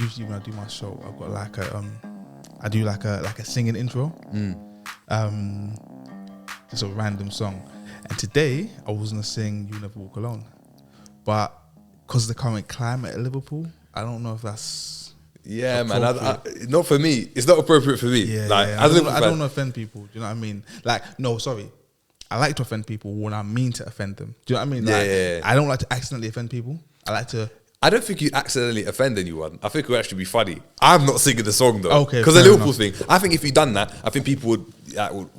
usually when I do my show, I've got like I do like a singing intro, just a random song. And today I was gonna sing "You Never Walk Alone," but because of the current climate at Liverpool, I don't know if that's man. Not for me. It's not appropriate for me. Yeah, like, I don't want to offend people. Do you know what I mean? Like, no, sorry. I like to offend people when I mean to offend them. Do you know what I mean? Like, I don't like to accidentally offend people. I don't think you accidentally offend anyone. I think it would actually be funny. I'm not singing the song though. Okay. Because the Liverpool thing. I think if you'd done that, I think people would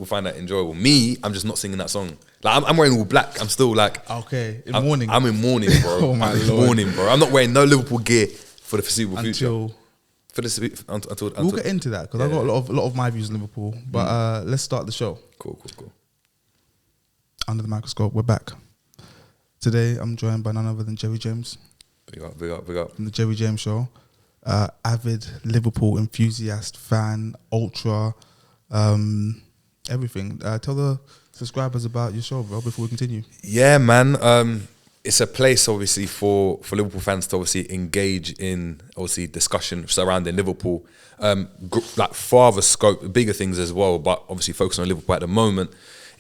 find that enjoyable. Me, I'm just not singing that song. Like, I'm wearing all black. I'm still like... Okay, in mourning. I'm in mourning, bro. Oh my I'm in Lord. mourning, bro. I'm not wearing no Liverpool gear for the foreseeable future. Until We'll get into that because I've got a lot of my views on Liverpool. But let's start the show. Cool. Under the Microscope, we're back. Today, I'm joined by none other than Jerry James. Big up. From the Jerry James Show. Avid Liverpool enthusiast, fan, ultra, everything. Tell the subscribers about your show, bro, before we continue. Yeah, man. It's a place, obviously, for Liverpool fans to obviously engage in, obviously, discussion surrounding Liverpool. Like farther scope, bigger things as well, but obviously focusing on Liverpool at the moment.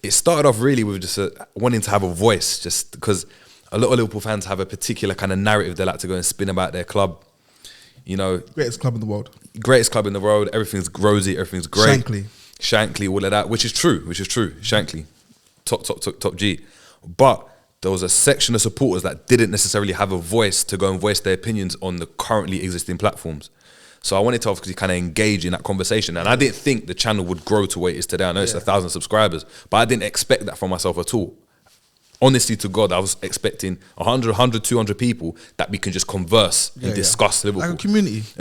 It started off really with just wanting to have a voice, just because a lot of Liverpool fans have a particular kind of narrative they like to go and spin about their club. You know, Greatest club in the world. Everything's rosy. Everything's great. Shankly, all of that, which is true. Shankly, top G. But there was a section of supporters that didn't necessarily have a voice to go and voice their opinions on the currently existing platforms. So I wanted to obviously kind of engage in that conversation. And I didn't think the channel would grow to where it is today. I know it's 1,000 subscribers, but I didn't expect that from myself at all. Honestly to God, I was expecting 100, 200 people that we can just converse and discuss Liverpool. Like a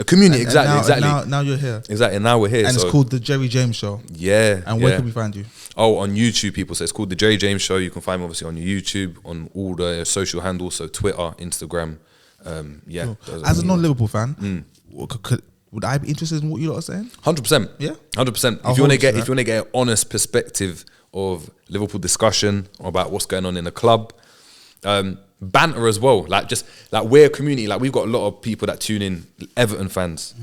community. Exactly. Now you're here. Exactly, now we're here. And it's called The Jerry James Show. Yeah. And where can we find you? Oh, on YouTube, people. So it's called The Jerry James Show. You can find me obviously on your YouTube, on all the social handles, so Twitter, Instagram. Cool. As a non-Liverpool fan, would I be interested in what you lot are saying? 100%. Yeah? 100%. If you want to get an honest perspective of Liverpool discussion about what's going on in the club, banter as well. Like, just like, we're a community. Like, we've got a lot of people that tune in. Everton fans,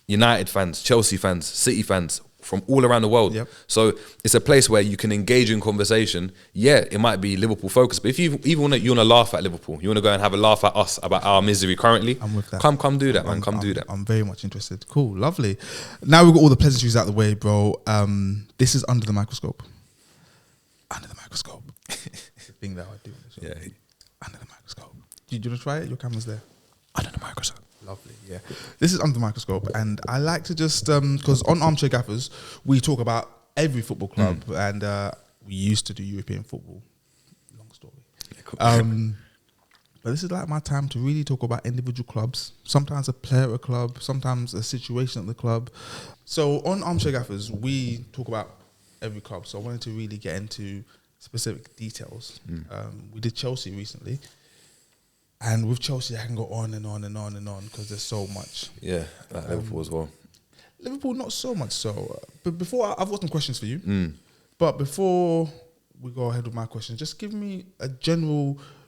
United fans, Chelsea fans, City fans from all around the world. Yep. So it's a place where you can engage in conversation. Yeah, it might be Liverpool focused, but if you want to laugh at Liverpool, you want to go and have a laugh at us about our misery currently, I'm with that. Come do that, man. Come do that. I'm very much interested. Cool, lovely. Now we've got all the pleasantries out of the way, bro. This is Under the Microscope. Under the Microscope. It's the thing that I do. Yeah. Under the Microscope. Do you want to try it? Your camera's there. Under the Microscope. Lovely, yeah. This is Under the Microscope, and I like to just, because on Armchair Gaffers, we talk about every football club, and we used to do European football. Long story. Yeah, cool. But this is like my time to really talk about individual clubs, sometimes a player at a club, sometimes a situation at the club. So on Armchair Gaffers, we talk about every club, so I wanted to really get into specific details. We did Chelsea recently. And with Chelsea, I can go on and on and on and on because there's so much. Yeah, like Liverpool as well. Liverpool, not so much so. But before, I've got some questions for you. But before we go ahead with my questions, just give me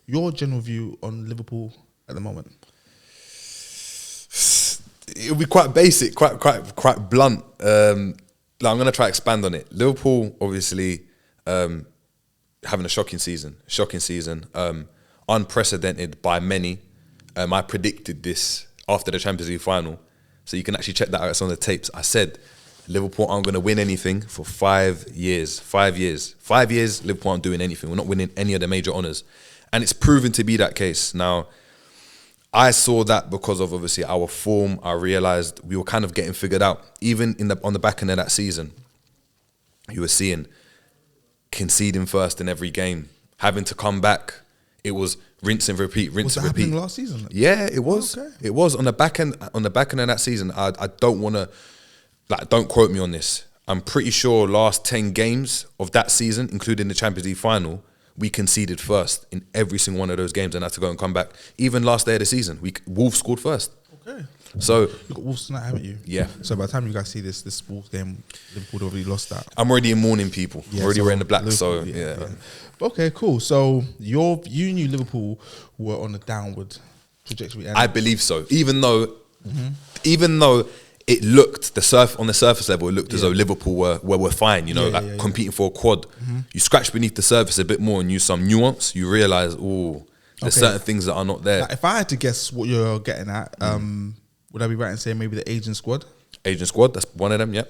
your general view on Liverpool at the moment. It'll be quite basic, quite blunt. I'm going to try to expand on it. Liverpool, obviously, having a shocking season. Unprecedented by many. I predicted this after the Champions League final, so you can actually check that out. It's on the tapes. I said Liverpool aren't going to win anything for 5 years. 5 years. 5 years, Liverpool aren't doing anything. We're not winning any of the major honours. And it's proven to be that case. Now, I saw that because of obviously our form. I realised we were kind of getting figured out. Even on the back end of that season, you were seeing conceding first in every game, having to come back. It was rinse and repeat, Was that happening last season? Yeah, it was. Okay. It was on the back end. On the back end of that season, I don't want to, don't quote me on this. I'm pretty sure last 10 games of that season, including the Champions League final, we conceded first in every single one of those games and had to go and come back. Even last day of the season, Wolves scored first. Okay. So you got Wolves tonight, haven't you? Yeah. So by the time you guys see this Wolves game, Liverpool already lost that. I'm already in mourning, people. Yeah, I'm already wearing the black. Liverpool, so yeah. Okay, cool. So you knew Liverpool were on a downward trajectory. And I believe so. Even though even though it looked on the surface level, it looked as though Liverpool were fine, you know, competing for a quad. You scratch beneath the surface a bit more and use some nuance, you realise, there's certain things that are not there. Like, if I had to guess what you're getting at, would I be right in saying maybe the aging squad? Aging squad, that's one of them, yeah.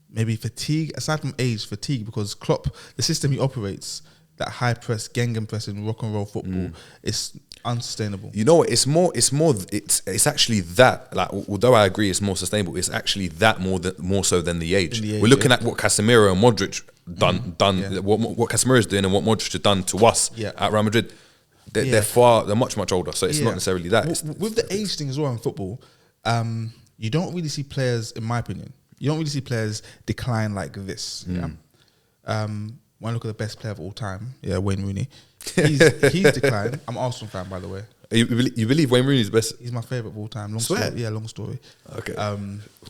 Maybe fatigue, aside from age, fatigue, because Klopp, the system he operates, that high press, Gengen press in rock and roll football, it's unsustainable. You know what? It's actually that. Like, although I agree, it's more sustainable. It's actually that more so than the age. We're looking at what Casemiro and Modric done. What Casemiro is doing and what Modric has done to us at Real Madrid. They're much older. So it's not necessarily that. With the age thing as well in football, you don't really see players, in my opinion, you don't really see players decline like this. When I look at the best player of all time, Wayne Rooney, he's declined. I'm an Arsenal fan, by the way. You believe Wayne Rooney's best? He's my favourite of all time. Long story. Yeah, long story. Okay.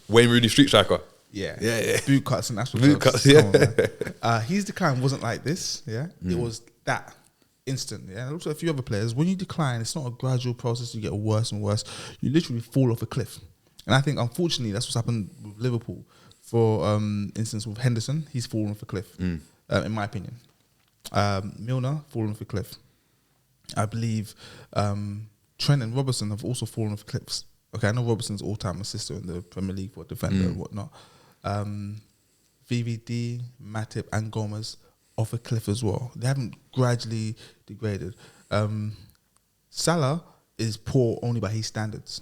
Wayne Rooney, street striker. Yeah. Boot cuts and that's what boot cuts. Yeah. His decline wasn't like this. Yeah, it was that instant. Yeah, and also a few other players. When you decline, it's not a gradual process. You get worse and worse. You literally fall off a cliff. And I think, unfortunately, that's what's happened with Liverpool. For instance, with Henderson, he's fallen off a cliff. In my opinion, Milner fallen off a cliff. I believe Trent and Robertson have also fallen off cliffs. Okay, I know Robertson's all-time assister in the Premier League for defender and whatnot. VVD, Matip, and Gomez off a cliff as well. They haven't gradually degraded. Salah is poor only by his standards.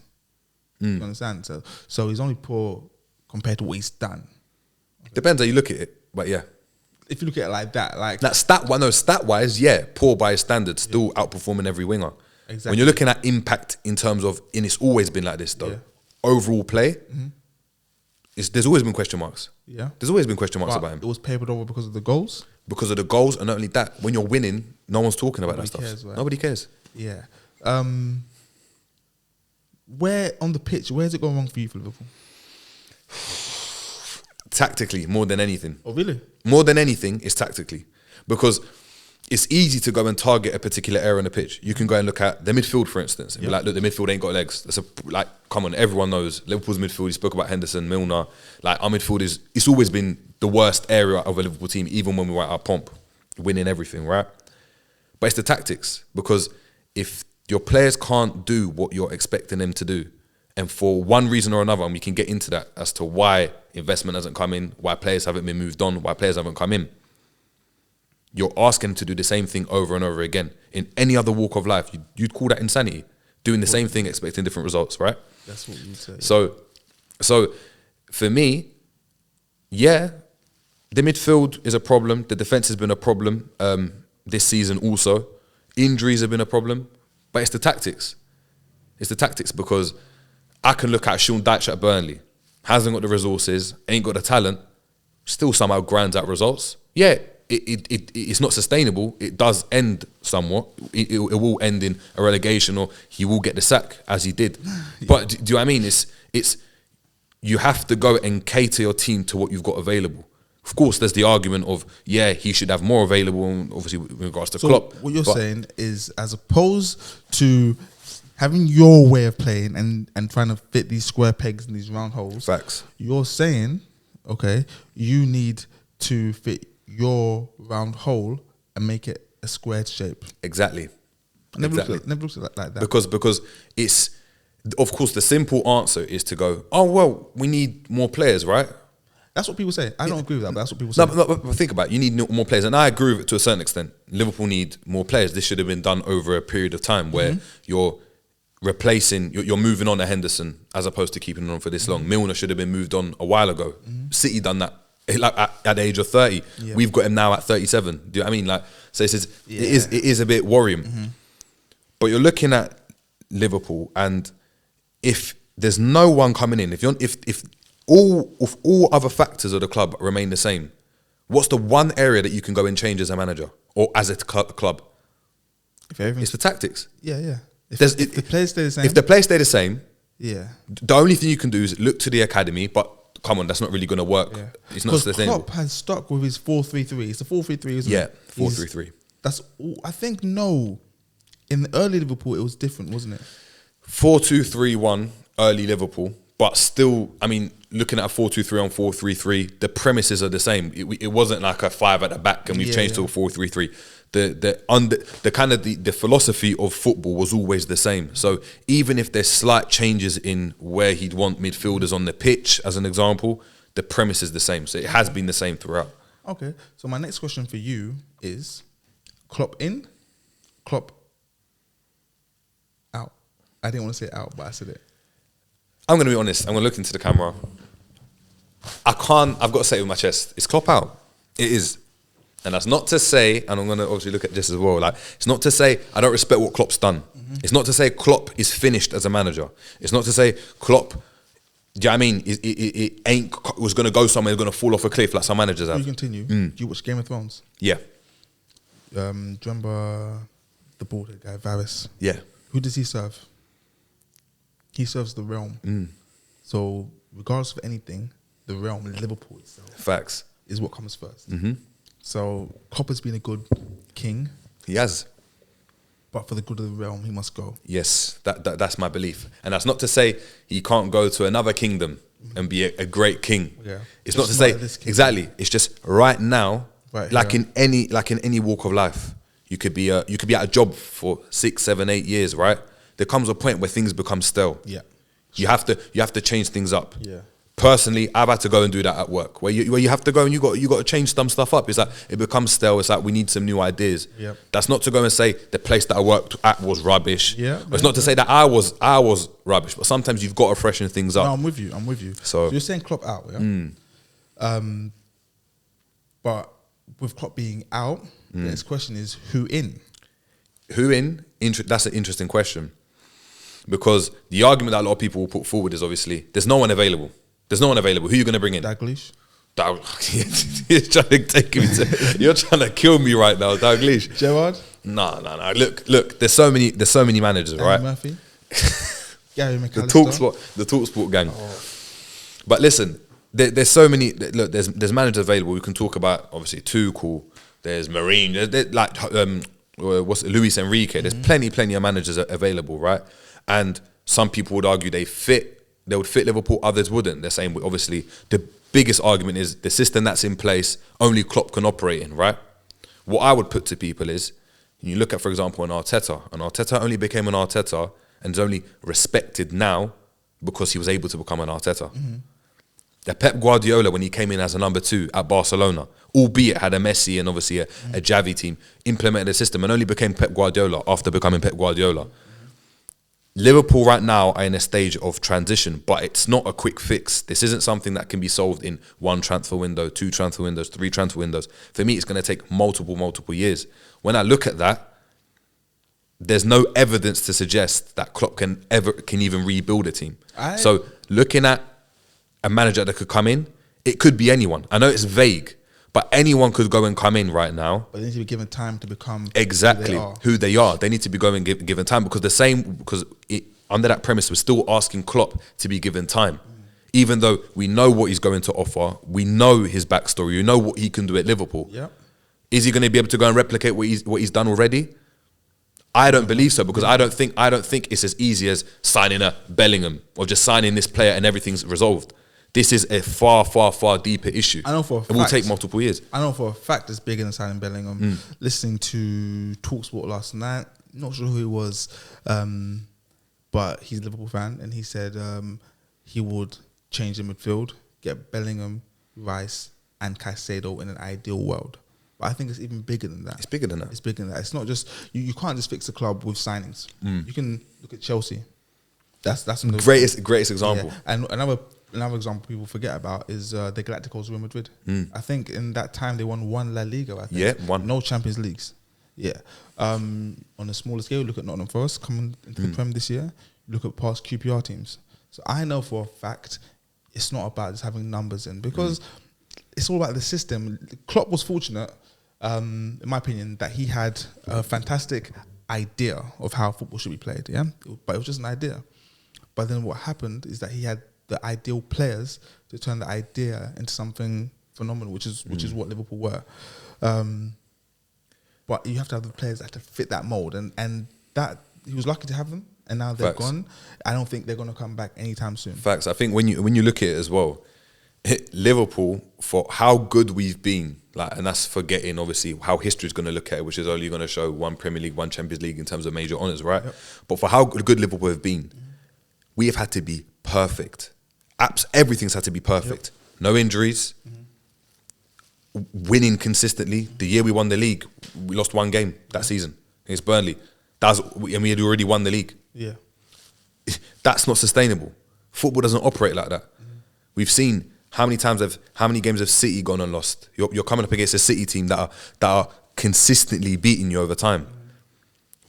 You understand? So he's only poor compared to what he's done. Depends how you look at it, but yeah. If you look at it like that, like that stat-wise, poor by his standards, still outperforming every winger. Exactly. When you're looking at impact in terms of, and it's always been like this though, overall play, there's always been question marks. Yeah, there's always been question marks about him. It was papered over because of the goals. Because of the goals, and not only that, when you're winning, no one's talking about that stuff. Right? Nobody cares. Yeah. Where on the pitch, where's it going wrong for you for Liverpool? Tactically, more than anything. Oh, really? More than anything, it's tactically. Because it's easy to go and target a particular area on the pitch. You can go and look at the midfield, for instance, and be like, look, the midfield ain't got legs. Come on, everyone knows Liverpool's midfield. You spoke about Henderson, Milner. Like, our midfield it's always been the worst area of a Liverpool team, even when we were at our pomp, winning everything, right? But it's the tactics, because if your players can't do what you're expecting them to do, and for one reason or another, and we can get into that as to why investment hasn't come in, why players haven't been moved on, why players haven't come in, you're asking them to do the same thing over and over again. In any other walk of life, you'd call that insanity. Doing the same thing, expecting different results, right? That's what you'd say. So for me, the midfield is a problem. The defence has been a problem this season also. Injuries have been a problem. But it's the tactics. It's the tactics, because I can look at Sean Dyche at Burnley, hasn't got the resources, ain't got the talent, still somehow grinds out results. Yeah, it's not sustainable. It does end somewhat. It will end in a relegation, or he will get the sack, as he did. But do you know what I mean? It's you have to go and cater your team to what you've got available. Of course, there's the argument of, he should have more available, obviously, with regards to Klopp. What you're saying is, as opposed to having your way of playing and trying to fit these square pegs in these round holes, facts. You're saying, okay, you need to fit your round hole and make it a squared shape. Exactly. I never looked at it like that. Because it's, of course, the simple answer is to go, we need more players, right? That's what people say. I don't agree with that, but that's what people say. No, but think about it. You need more players. And I agree with it to a certain extent. Liverpool need more players. This should have been done over a period of time where you're replacing, you're moving on to Henderson as opposed to keeping him on for this long. Milner should have been moved on a while ago. City done that like at the age of 30. Yeah. We've got him now at 37. Do you know what I mean? Like, so it is a bit worrying. But you're looking at Liverpool, and if there's no one coming in, if all other factors of the club remain the same, what's the one area that you can go and change as a manager or as a club? It's the tactics. Yeah. If the players stay the same. If the players stay the same, the only thing you can do is look to the academy. But come on, that's not really going to work. Yeah. It's not sustainable. Klopp has stuck with his 4-3-3. It's a 4-3-3, isn't it? Yeah, 4-3-3. That's all. I think in the early Liverpool it was different, wasn't it? 4-2-3-1 early Liverpool, but still, I mean, looking at a 4-2-3 on 4-3-3, the premises are the same. It wasn't like a 5 at the back and we've changed to a 4-3-3. The philosophy of football was always the same. So even if there's slight changes in where he'd want midfielders on the pitch, as an example, the premise is the same. So it has been the same throughout. Okay. So my next question for you is Klopp in, Klopp out. I didn't want to say out, but I said it. I'm going to be honest. I'm going to look into the camera. I've got to say it with my chest. It's Klopp out. It is. And that's not to say, and I'm going to obviously look at this as well, like, it's not to say I don't respect what Klopp's done. Mm-hmm. It's not to say Klopp is finished as a manager. It's not to say Klopp, do you know what I mean, it was going to go somewhere, it's going to fall off a cliff like some managers have. You continue. Do you watch Game of Thrones? Yeah. Do you remember the bald guy, Varys? Yeah. Who does he serve? He serves the realm. So regardless of anything, the realm, Liverpool itself, facts, is what comes first. Mm-hmm. So Klopp has been a good king. He has. But for the good of the realm, he must go. Yes, that's my belief. And that's not to say he can't go to another kingdom and be a great king. Yeah. It's not to say, exactly, it's just right now, in any walk of life, you could be at a job for 6, 7, 8 years, right? There comes a point where things become stale. Yeah. You have to change things up. Yeah. Personally, I've had to go and do that at work, where you have to go and you got to change some stuff up. It's like it becomes stale. It's like we need some new ideas. Yep. That's not to go and say the place that I worked at was rubbish. Yeah, it's not to say that I was rubbish. But sometimes you've got to freshen things up. No, I'm with you. So you're saying Klopp out, yeah. But with Klopp being out, the next question is who in? Who in? That's an interesting question, because the argument that a lot of people will put forward is obviously there's no one available. There's no one available. Who are you going to bring in? Dalglish. You're trying to take me you're trying to kill me right now, Dalglish. Gerrard? No. Look. There's so many managers, Danny right? Murphy. Gary McAllister. The TalkSport gang. Oh. But listen, there's so many. Look, there's managers available. We can talk about obviously Tuchel. There's Mourinho. There's Luis Enrique. There's plenty of managers available, right? And some people would argue they would fit Liverpool, others wouldn't. They're saying, obviously, the biggest argument is the system that's in place, only Klopp can operate in, right? What I would put to people is, you look at, for example, an Arteta only became an Arteta and is only respected now because he was able to become an Arteta. Mm-hmm. The Pep Guardiola, when he came in as a number 2 at Barcelona, albeit had a Messi and obviously a Xavi team, implemented a system and only became Pep Guardiola after becoming Pep Guardiola. Liverpool right now are in a stage of transition, but it's not a quick fix. This isn't something that can be solved in 1 transfer window, 2 transfer windows, 3 transfer windows. For me, it's going to take multiple years. When I look at that, there's no evidence to suggest that Klopp can even rebuild a team. So looking at a manager that could come in, it could be anyone. I know it's vague, but anyone could go and come in right now. But they need to be given time to become exactly who they are. They need to be given time because under that premise, we're still asking Klopp to be given time. Even though we know what he's going to offer, we know his backstory, we know what he can do at Liverpool. Yep. Is he going to be able to go and replicate what he's done already? I don't believe so, because I don't think it's as easy as signing a Bellingham or just signing this player and everything's resolved. This is a far deeper issue. I know for a fact. It will take multiple years. I know for a fact it's bigger than signing Bellingham. Listening to TalkSport last night, not sure who it was, but he's a Liverpool fan, and he said he would change the midfield, get Bellingham, Rice, and Caicedo in an ideal world. But I think it's even bigger than that. It's bigger than that. It's not just you can't just fix a club with signings. You can look at Chelsea. That's the greatest example. Yeah. And another example people forget about is the Galacticos Real Madrid. I think in that time they won 1 La Liga. I think. Yeah, 1. No Champions Leagues. Yeah. On a smaller scale, look at Nottingham Forest coming into the Prem this year. Look at past QPR teams. So I know for a fact it's not about just having numbers in, because it's all about the system. Klopp was fortunate, in my opinion, that he had a fantastic idea of how football should be played. Yeah, but it was just an idea. But then what happened is that he had the ideal players to turn the idea into something phenomenal, which is what Liverpool were. But you have to have the players that to fit that mold, and that he was lucky to have them. and now they're Facts. gone. I don't think they're going to come back anytime soon. Facts. I think when you look at it as well, Liverpool, for how good we've been, like, and that's forgetting obviously how history is going to look at it, which is only going to show one Premier League, one Champions League in terms of major honours, right? Yep. But for how good Liverpool have been, we have had to be perfect. Everything's had to be perfect. Yep. No injuries, winning consistently. The year we won the league, we lost one game that season against Burnley. And we had already won the league. Yeah, that's not sustainable. Football doesn't operate like that. We've seen how many games have City gone and lost. You're coming up against a City team that are consistently beating you over time.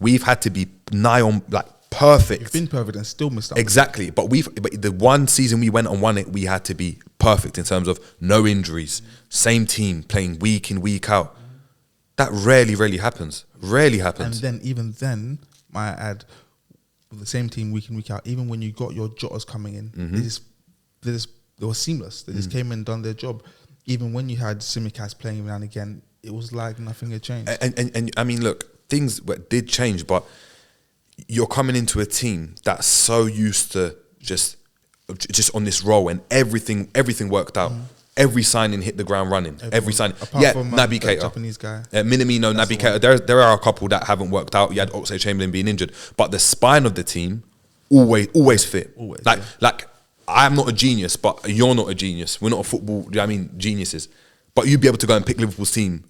We've had to be nigh on like perfect. You've been perfect and still missed out. Exactly, but the one season we went and won it, we had to be perfect in terms of no injuries, same team playing week in, week out. That rarely happens. Rarely happens. And then even then, might I add, with the same team week in, week out, even when you got your Jotas coming in, they were seamless. They just came in and done their job. Even when you had Tsimikas playing every now and again, it was like nothing had changed. And I mean, look, things did change, but you're coming into a team that's so used to just on this roll, and everything worked out. Every signing hit the ground running. Every signing. Apart from Naby that Keita. Japanese guy. Minamino, Naby Keita. There are a couple that haven't worked out. You had Oxlade-Chamberlain being injured. But the spine of the team, always fit. Always, like, I'm not a genius, but you're not a genius. We're not a football, geniuses. But you'd be able to go and pick Liverpool's team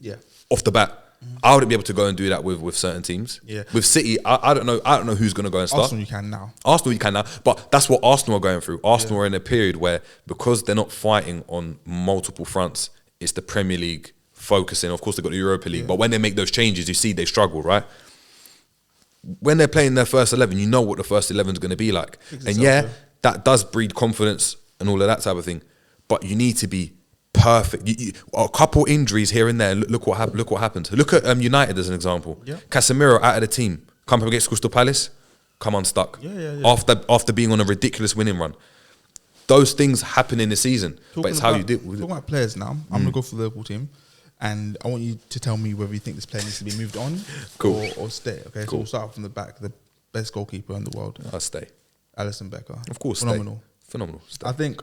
off the bat. I wouldn't be able to go and do that with certain teams. Yeah. With City, I don't know who's going to go and start. Arsenal you can now. But that's what Arsenal are going through. Arsenal are in a period where, because they're not fighting on multiple fronts, it's the Premier League focusing. Of course, they've got the Europa League. But when they make those changes, you see they struggle, right? When they're playing their first 11, you know what the first 11 is going to be like. Exactly. And that does breed confidence and all of that type of thing. But you need to be perfect. A couple injuries here and there. Look what happened. Look at United as an example. Yeah. Casemiro out of the team. Come up against Crystal Palace. Come unstuck. Yeah. After being on a ridiculous winning run. Those things happen in the season. But it's how you do. Talking about players now. I'm going to go for the Liverpool team. And I want you to tell me whether you think this player needs to be moved on or stay. Okay, cool. So we'll start off from the back. The best goalkeeper in the world. I'll stay. Alisson Becker. Of course, phenomenal. Stay. I think,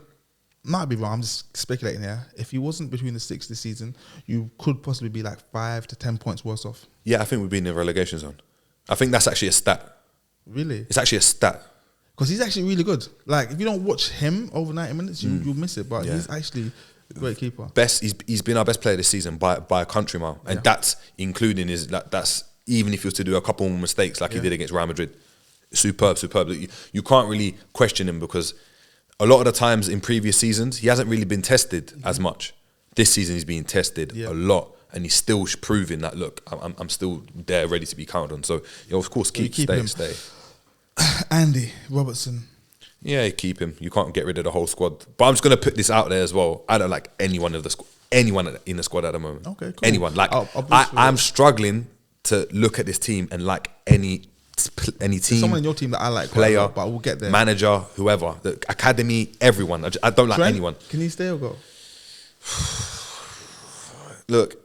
might be wrong, I'm just speculating here. If he wasn't between the six this season, you could possibly be like 5 to 10 points worse off. Yeah, I think we'd be in the relegation zone. I think that's actually a stat. Really? It's actually a stat. Because he's actually really good. Like, if you don't watch him over 90 minutes, you'll miss it. But he's actually a great keeper. He's been our best player this season by a country mile. And that's including that's even if he was to do a couple more mistakes like he did against Real Madrid. Superb. You can't really question him, because a lot of the times in previous seasons, he hasn't really been tested as much. This season he's being tested a lot, and he's still proving that, look, I'm still there, ready to be counted on. So, of course, stay. Andy Robertson. Yeah, keep him. You can't get rid of the whole squad. But I'm just going to put this out there as well. I don't like anyone in the squad at the moment. Okay, cool. Anyone. Like, I'm struggling to look at this team and like any team. There's someone in your team that I like, player, but we'll get there. Manager, whoever, the academy, everyone. I don't like anyone. Can he stay or go? Look,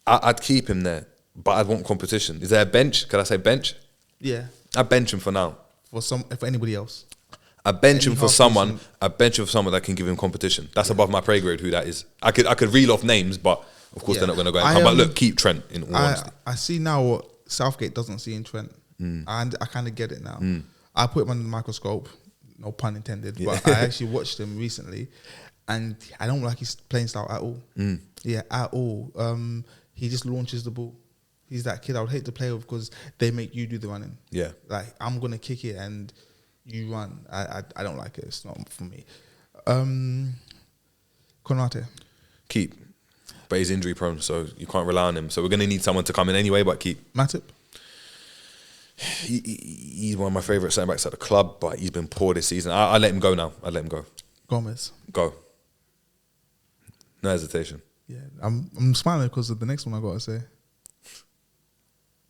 I'd keep him there, but I'd want competition. Is there a bench? Could I say bench? Yeah. I'd bench him for now. For anybody else. I bench him for someone. I bench him for someone that can give him competition. That's above my pay grade. Who that is? I could reel off names, but of course they're not going to go and come. But look, keep Trent in all honesty. I see now what Southgate doesn't see in Trent, and I kind of get it now. I put him under the microscope, no pun intended. But I actually watched him recently, and I don't like his playing style at all. Yeah, at all. He just launches the ball. He's that kid I would hate to play with, because they make you do the running. Yeah, like, I'm gonna kick it and you run. I don't like it. It's not for me. Konate. Keep. But he's injury prone, so you can't rely on him. So we're going to need someone to come in anyway, but keep. Matip. He's one of my favourite centre-backs at the club, but he's been poor this season. I let him go now. I let him go. Gomez. Go. No hesitation. Yeah, I'm smiling because of the next one I got to say.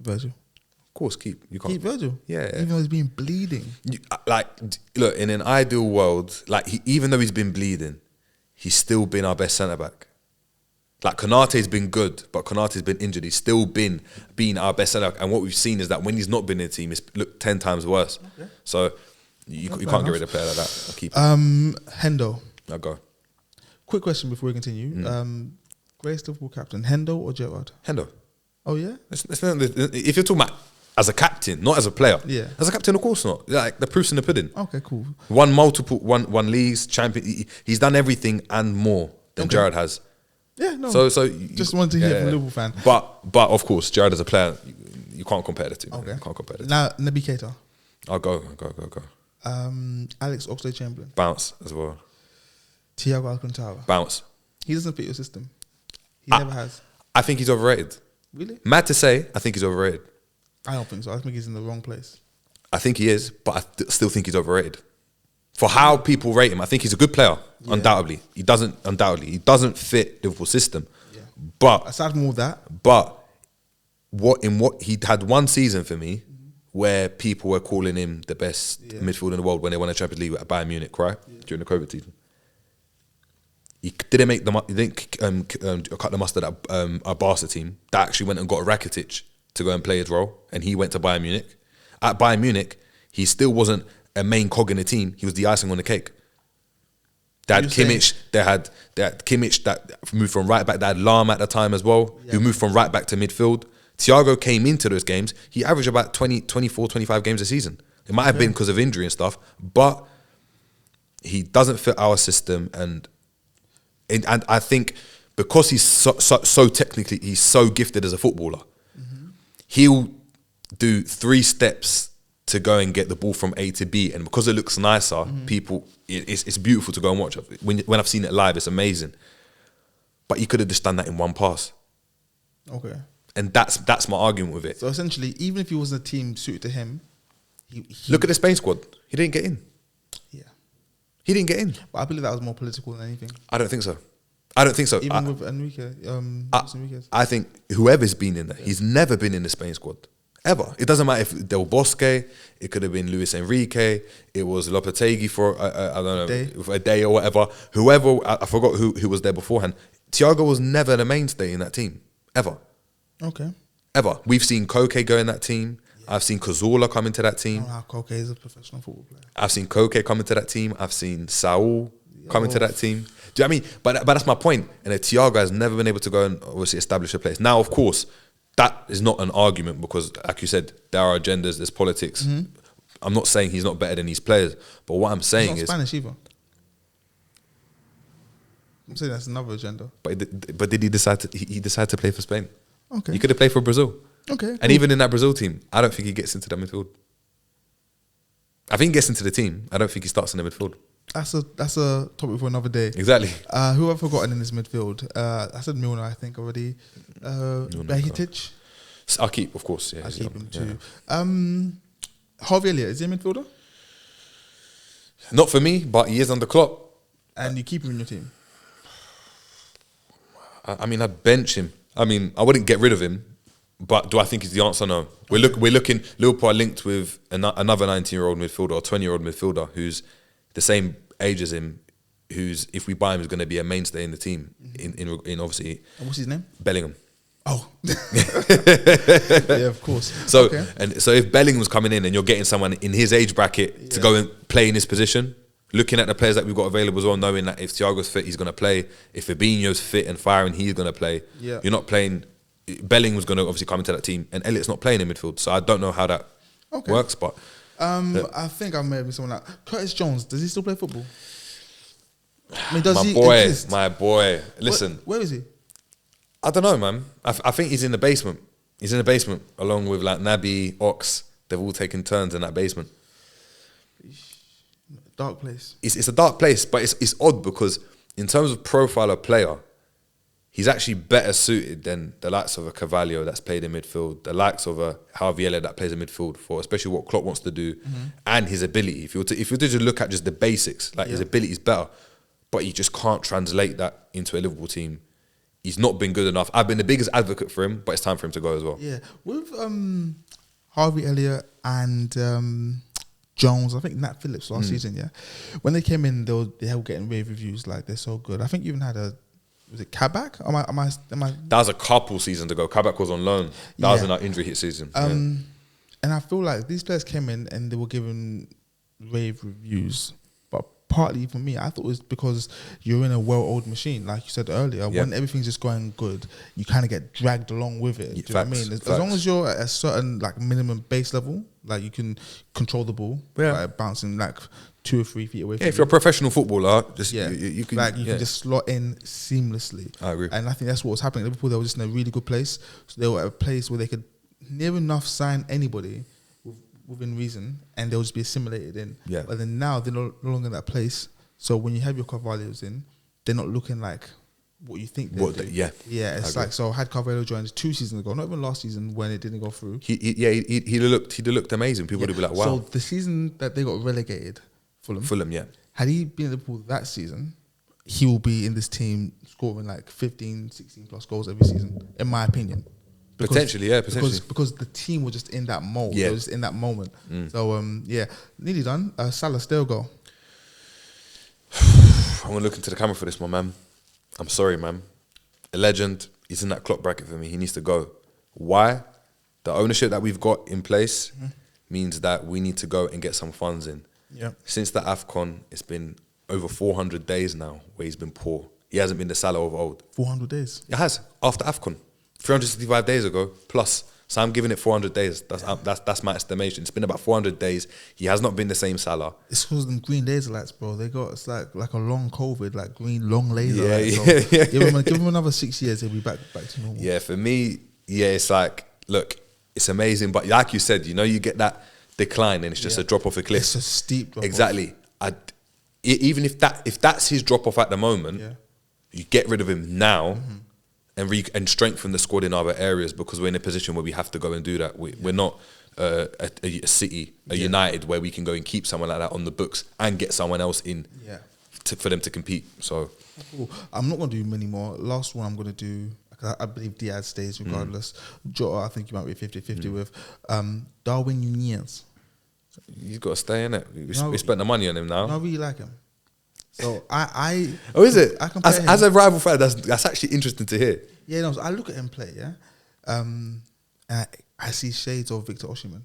Virgil. Of course, keep. You can't. Keep Virgil. Yeah. Even though he's been bleeding. Look, in an ideal world, even though he's been bleeding, he's still been our best centre-back. Like Konate's been good, but Konate's been injured. He's still been our best seller. And what we've seen is that when he's not been in the team, it's looked 10 times worse. Okay. So you can't get rid of a player like that. I'll keep it. Hendo. I'll go. Quick question before we continue. Greatest Liverpool captain, Hendo or Gerrard? Hendo. Oh, yeah? If you're talking about as a captain, not as a player. Yeah. As a captain, of course not. Like the proof's in the pudding. Okay, cool. Won leagues, champion. He's done everything and more than Gerrard has. Yeah, no. So just wanted to hear from a Liverpool fan. But of course, Gerrard as a player, you can't compare the two. Okay. You can't compare the two. Now, Naby Keita. I'll go. Alex Oxlade-Chamberlain. Bounce as well. Thiago Alcantara. Bounce. He doesn't fit your system. He never has. I think he's overrated. Really? Mad to say, I think he's overrated. I don't think so. I think he's in the wrong place. I think he is, but I still think he's overrated. For how people rate him, I think he's a good player, undoubtedly. He doesn't fit Liverpool's system. Yeah. But aside from all that, he had one season for me where people were calling him the best midfielder in the world when they won the Champions League at Bayern Munich, right? Yeah. During the COVID season. He didn't cut the mustard at our Barca team. That actually went and got Rakitic to go and play his role, and he went to Bayern Munich. At Bayern Munich, he still wasn't a main cog in the team. He was the icing on the cake. They had Kimmich. They had Kimmich that moved from right back. They had Lahm at the time as well, who moved from right back to midfield. Thiago came into those games. He averaged about 20, 24, 25 games a season. It might have been because of injury and stuff, but he doesn't fit our system. And I think because he's so technically, he's so gifted as a footballer, he'll do 3 steps to go and get the ball from A to B, and because it looks nicer, it's beautiful to go and watch. When I've seen it live, it's amazing. But he could have just done that in one pass. Okay. And that's my argument with it. So essentially, even if he was a team suited to him, he look at the Spain squad. He didn't get in. Yeah. He didn't get in. But I believe that was more political than anything. I don't think so. Even with Enrique. I think whoever's been in there, he's never been in the Spain squad. Ever. It doesn't matter if Del Bosque, it could have been Luis Enrique, it was Lopetegui for, I don't know, for a day or whatever. Whoever, I forgot who was there beforehand. Thiago was never the mainstay in that team. Ever. Okay. Ever. We've seen Koke go in that team. Yeah. I've seen Cazorla come into that team. Koke is a professional football player. I've seen Koke come into that team. I've seen Saul come into that team. Do you know what I mean? But that's my point. And Thiago has never been able to go and obviously establish a place. Now, of course, that is not an argument because, like you said, there are agendas, there's politics. I'm not saying he's not better than these players, but what I'm saying he's not Spanish either. I'm saying that's another agenda. But did he decide to play for Spain? Okay. He could have played for Brazil. Okay. And even in that Brazil team, I don't think he gets into that midfield. I think he gets into the team. I don't think he starts in the midfield. That's a topic for another day. Exactly. Who have I forgotten in this midfield? I said Milner, I think already. Behitic. I'll keep, of course. Yeah, I'll keep him too. Harvey Elliott, is he a midfielder? Not for me, but he is under Klopp. And you keep him in your team? I mean, I'd bench him. I mean, I wouldn't get rid of him. But do I think he's the answer? No. We're looking. Liverpool are linked with another 19-year-old midfielder or 20-year-old midfielder who's the same age as him. Who's, if we buy him, is going to be a mainstay in the team. In obviously. And what's his name? Bellingham. Oh, yeah, of course. So if Bellingham's coming in and you're getting someone in his age bracket to go and play in his position, looking at the players that we've got available as well, knowing that if Thiago's fit, he's going to play. If Fabinho's fit and firing, he's going to play. Yeah. You're not playing. Bellingham's going to obviously come into that team, and Elliott's not playing in midfield, so I don't know how that works. But I think I may have been someone like Curtis Jones. Does he still play football? I mean, does he exist? My boy. Listen, where is he? I don't know, man. I think he's in the basement. He's in the basement along with like Naby, Ox. They've all taken turns in that basement. Dark place. It's a dark place, but it's odd because in terms of profile of player, he's actually better suited than the likes of a Carvalho that's played in midfield, the likes of a Harvey Elliott that plays in midfield for, especially what Klopp wants to do, and his ability. If you were to just look at just the basics, like his ability is better, but you just can't translate that into a Liverpool team. He's not been good enough. I've been the biggest advocate for him, but it's time for him to go as well. Yeah, with Harvey Elliott and Jones, I think Nat Phillips last season, when they came in, they were getting rave reviews like they're so good. I think you even had a Was it Kabak? Am I? That was a couple seasons ago. Kabak was on loan. That was in our injury hit season. And I feel like these players came in and they were given rave reviews. But partly for me, I thought it was because you're in a well-oiled machine. Like you said earlier, when everything's just going good, you kind of get dragged along with it. Do you know what I mean? As long as you're at a certain like minimum base level, like you can control the ball by bouncing like 2 or 3 feet away from if you're a professional footballer, just you can just slot in seamlessly. I agree. And I think that's what was happening at Liverpool. They were just in a really good place. So they were at a place where they could near enough sign anybody within reason, and they'll just be assimilated in. Yeah. But then now they're no longer in that place. So when you have your Carvalhos in, they're not looking like what you think they do. It's like, so I had Carvalho joined 2 seasons ago, not even last season when it didn't go through. He looked amazing. People would be like, wow. So the season that they got relegated, Fulham, had he been at Liverpool that season, he will be in this team scoring like 15, 16 plus goals every season, in my opinion. Potentially. Because the team was just in that mold. They were just in that moment. So, nearly done. Salah, still go. I'm going to look into the camera for this one, man. I'm sorry, man. A legend. He's in that Klopp bracket for me. He needs to go. Why? The ownership that we've got in place means that we need to go and get some funds in. Yeah. Since the AFCON, it's been over 400 days now where he's been poor. He hasn't been the Salah of old. 400 days? It has. After AFCON. 365 days ago, plus. So I'm giving it 400 days. That's my estimation. It's been about 400 days. He has not been the same Salah. It's because them green laser lights, bro. It's like a long COVID, like green long laser lights. So give him another 6 years, he'll be back to normal. Yeah, for me, it's like, look, it's amazing, but like you said, you get that decline and it's just a drop off a cliff. It's a steep drop exactly. Even if that's his drop off at the moment, you get rid of him now. And strengthen the squad in other areas, because we're in a position where we have to go and do that. We're not a City, United, where we can go and keep someone like that on the books and get someone else in for them to compete. So cool. I'm not going to do many more. Last one I'm going to do, I believe Diaz stays regardless. Jota, I think you might be 50-50 with. Darwin Nunez. He's got to stay, innit? We spent the money on him now. I really like him. So oh, is it? As a rival fan, that's actually interesting to hear. Yeah, no. So I look at him play, and I see shades of Victor Osimhen.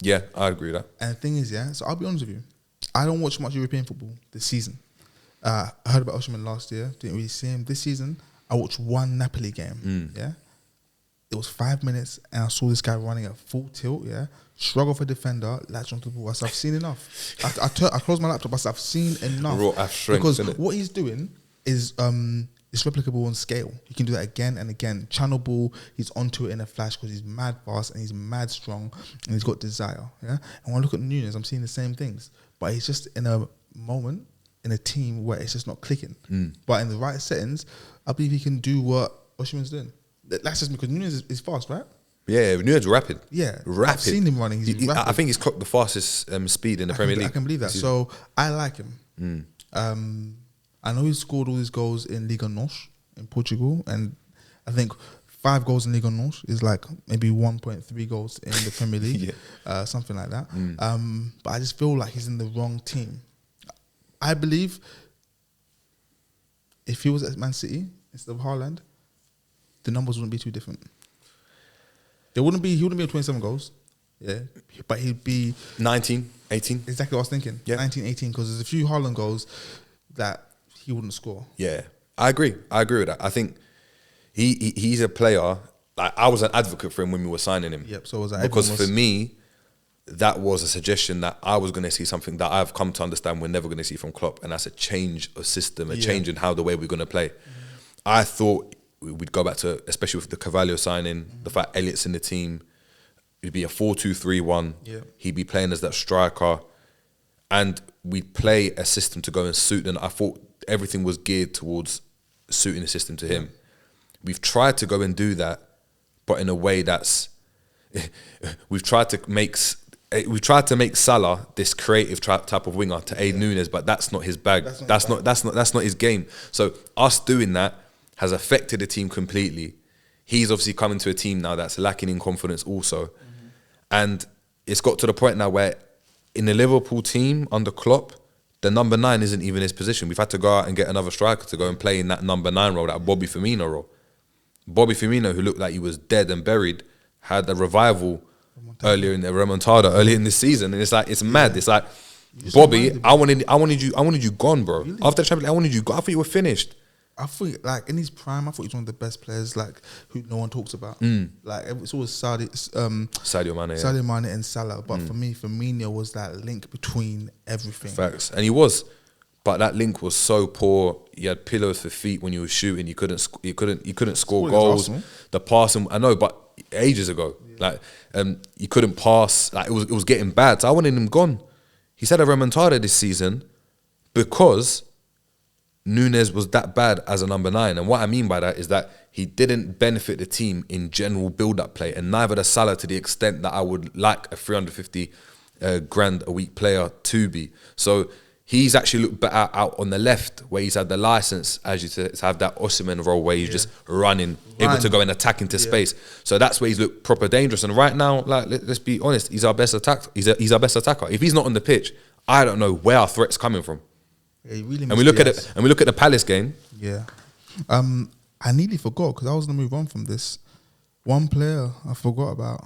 Yeah, I agree with that. And the thing is, so I'll be honest with you, I don't watch much European football this season. I heard about Osimhen last year, didn't really see him. This season, I watched one Napoli game. It was 5 minutes, and I saw this guy running at full tilt. Struggle for defender, latch onto the ball. I said, I've seen enough. I closed my laptop. I said, I've seen enough. Raw strength, because what he's doing is it's replicable on scale. He can do that again and again. Channel ball, he's onto it in a flash because he's mad fast and he's mad strong and he's got desire. And when I look at Nunez, I'm seeing the same things, but he's just in a moment in a team where it's just not clicking. But in the right settings, I believe he can do what Osimhen's doing. That's just because Nunez is fast, right? Yeah, Nunez rapid. Yeah, rapid. I've seen him running. He's rapid. I think he's clocked the fastest speed in the Premier League. I can believe that. So I like him. I know he scored all his goals in Liga NOS in Portugal, and I think 5 goals in Liga NOS is like maybe 1.3 goals in the Premier League, something like that. But I just feel like he's in the wrong team. I believe if he was at Man City instead of Haaland, the numbers wouldn't be too different. He wouldn't be on 27 goals, but he'd be 19, 18. Exactly what I was thinking. 19, 18, because there's a few Haaland goals that he wouldn't score. Yeah, I agree with that. I think he's a player. Like, I was an advocate for him when we were signing him. Yep. So was I. Because for me, that was a suggestion that I was going to see something that I've come to understand we're never going to see from Klopp, and that's a change of system, a change in how the way we're going to play. I thought we'd go back to, especially with the Carvalho signing, the fact Elliott's in the team, it'd be a 4-2-3-1. He'd be playing as that striker, and we'd play a system to go and suit. And I thought everything was geared towards suiting the system to him. We've tried to go and do that, but in a way that's we've tried to make Salah this creative type of winger to aid Nunez, but that's not his bag. That's not his game. So us doing that has affected the team completely. He's obviously coming to a team now that's lacking in confidence also. And it's got to the point now where in the Liverpool team under Klopp, the number 9 isn't even his position. We've had to go out and get another striker to go and play in that number 9 role, that Bobby Firmino role. Bobby Firmino, who looked like he was dead and buried, had a revival earlier in this season, and it's mad. It's like, Bobby, I wanted you gone, bro. Really? After the Champions League, I wanted you gone. I thought you were finished. I think, like, in his prime, I thought he was one of the best players, like, who no one talks about. Like, it's always Sadio Mane and Salah. But for me, Firmino was that link between everything. Facts, and he was, but that link was so poor. He had pillows for feet when you were shooting. You couldn't score goals. The passing, I know, but ages ago, like, you couldn't pass. Like, it was getting bad. So I wanted him gone. He said a remontada this season because Nunez was that bad as a number 9. And what I mean by that is that he didn't benefit the team in general build-up play, and neither does Salah to the extent that I would like a 350 grand a week player to be. So he's actually looked better out on the left, where he's had the license, as you said, to have that Osimhen role where he's just running, able to go and attack into space. So that's where he's looked proper dangerous. And right now, like, let's be honest, he's our best attacker. He's our best attacker. If he's not on the pitch, I don't know where our threat's coming from. Yeah, he really. And we look at it, and we look at the Palace game. Yeah, I nearly forgot because I was gonna move on from this. One player I forgot about,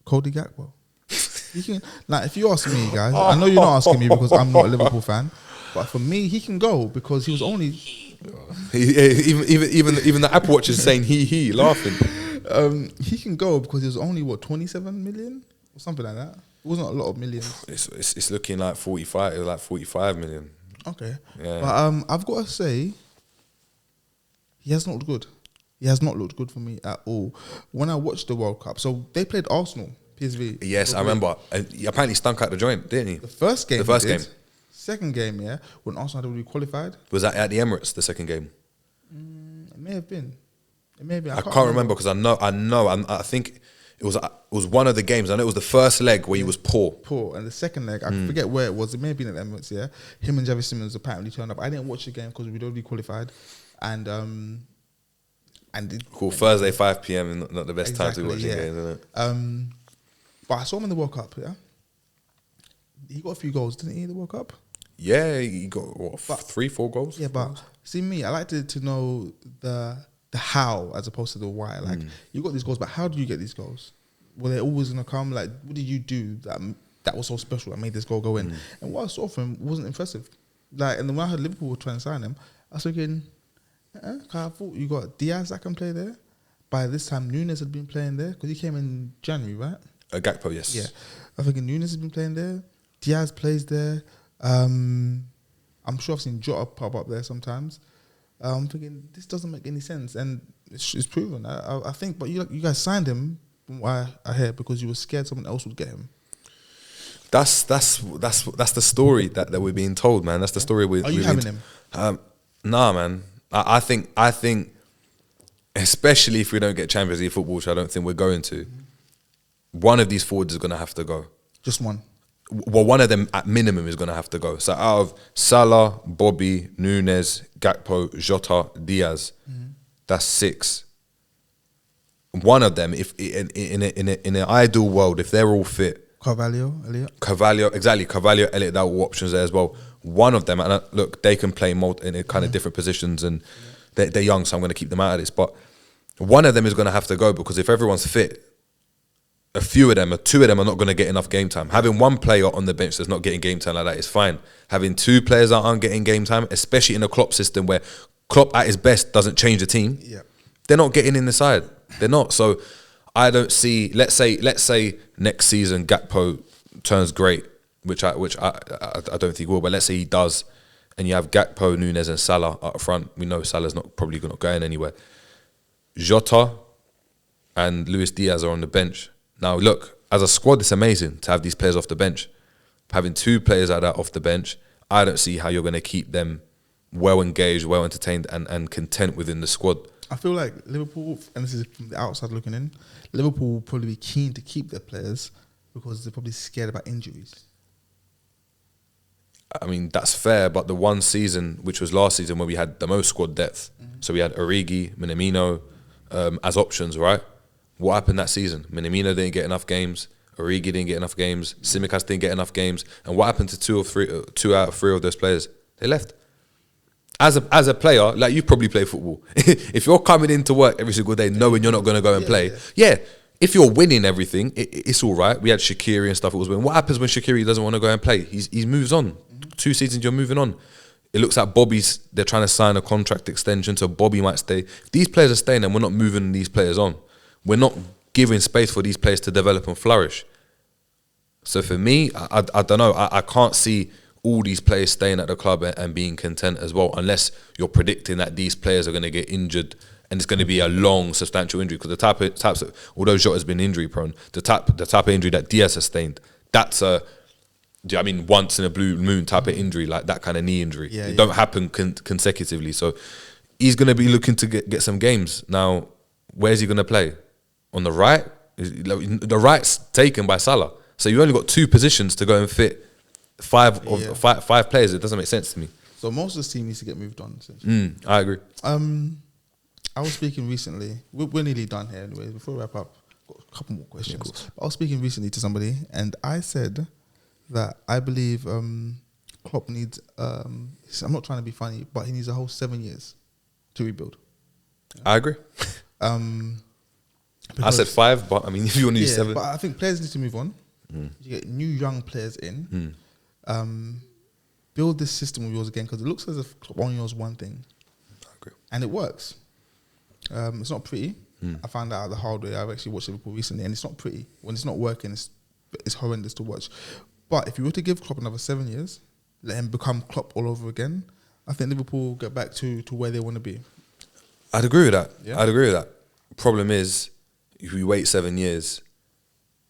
Cody Gakpo. He can, like, if you ask me, guys, I know you're not asking me because I'm not a Liverpool fan, but for me, he can go because he was only. Even the Apple Watch is saying he laughing. He can go because he was only 27 million or something like that. It wasn't a lot of millions. It's looking like 45. It was like 45 million. Okay, yeah. But I've got to say, he has not looked good. He has not looked good for me at all. When I watched the World Cup, so they played Arsenal, PSV. Yes, I remember. He apparently stunk out the joint, didn't he? The first game. Second game, yeah, when Arsenal had already qualified. Was that at the Emirates, the second game? It may have been. It may have been. I can't remember because I think it was one of the games. I know it was the first leg where he was poor. And the second leg, I forget where it was. It may have been at the Emirates, yeah. Him and Javi Simmons apparently turned up. I didn't watch the game because we'd already qualified. Thursday 5 p.m. not the best time to watch the games, isn't it? But I saw him in the World Cup, yeah. He got a few goals, didn't he, in the World Cup? Yeah, he got 3-4 goals. Yeah, but see me, I like to know the how as opposed to the why. Like, you got these goals, but how do you get these goals? Were they always gonna come? Like, what did you do that was so special that made this goal go in? And what I saw from him wasn't impressive. Like, and then when I heard Liverpool were trying to sign him, I was thinking, I thought you got Diaz that can play there. By this time, Nunez had been playing there because he came in January, right? Gakpo, yes. Yeah, I think Nunez has been playing there. Diaz plays there. I'm sure I've seen Jota pop up there sometimes. I'm thinking this doesn't make any sense, and it's proven. I think, but you guys signed him, from what I hear, because you were scared someone else would get him. That's the story that we're being told, man. That's the story we're. Are you having him? Nah, man. I think, especially if we don't get Champions League football, which I don't think we're going to, one of these forwards is going to have to go. Just one. Well, one of them at minimum is going to have to go. So out of Salah, Bobby, Nunez, Gakpo, Jota, Diaz, that's 6. One of them, if in an ideal world, if they're all fit, Carvalho, Elliott, that were options there as well. One of them, and look, they can play in a kind of different positions, and they're young, so I'm going to keep them out of this. But one of them is going to have to go because if everyone's fit, a few of them, or 2 of them, are not going to get enough game time. Having one player on the bench that's not getting game time like that is fine. Having 2 players that aren't getting game time, especially in a Klopp system where Klopp at his best doesn't change the team, they're not getting in the side. They're not. So I don't see. Let's say next season Gakpo turns great, which I don't think will. But let's say he does, and you have Gakpo, Nunez, and Salah up front. We know Salah's probably not going anywhere. Jota and Luis Diaz are on the bench. Now, look, as a squad, it's amazing to have these players off the bench. Having 2 players like that off the bench, I don't see how you're going to keep them well engaged, well entertained, and content within the squad. I feel like Liverpool, and this is from the outside looking in, Liverpool will probably be keen to keep their players because they're probably scared about injuries. I mean, that's fair, but the one season, which was last season, where we had the most squad depth, so we had Origi, Minamino as options, right? What happened that season? Minamino didn't get enough games. Origi didn't get enough games. Tsimikas didn't get enough games. And what happened to two out of three of those players? They left. As a player, like, you probably play football. If you're coming into work every single day knowing you're not going to go and play, if you're winning everything, it's all right. We had Shaqiri and stuff. It was winning. What happens when Shaqiri doesn't want to go and play? He moves on. 2 seasons, you're moving on. It looks like they're trying to sign a contract extension, so Bobby might stay. If these players are staying, then we're not moving these players on. We're not giving space for these players to develop and flourish. So for me, I don't know. I can't see all these players staying at the club and being content as well, unless you're predicting that these players are going to get injured and it's going to be a long, substantial injury. Because the types of, although Jota's been injury prone, the type of injury that Diaz sustained, that's once in a blue moon type of injury, like that kind of knee injury. It don't happen consecutively. So he's going to be looking to get some games. Now, where's he going to play? On the right? The right's taken by Salah. So you only got 2 positions to go and fit five players. It doesn't make sense to me. So most of the team needs to get moved on, essentially. I agree. I was speaking recently. We're nearly done here anyway. Before we wrap up, got a couple more questions. I was speaking recently to somebody, and I said that I believe Klopp needs, I'm not trying to be funny, but he needs a whole 7 years to rebuild. I agree. I said 5, but I mean, if you want to use 7. But I think players need to move on. You get new young players in. Build this system of yours again, because it looks as if Klopp only knows one thing. I agree. And it works. It's not pretty. I found out the hard way. I've actually watched Liverpool recently, and it's not pretty. When it's not working, it's horrendous to watch. But if you were to give Klopp another 7 years, let him become Klopp all over again, I think Liverpool will get back to where they want to be. I'd agree with that. Yeah? I'd agree with that. Problem is, if we wait 7 years,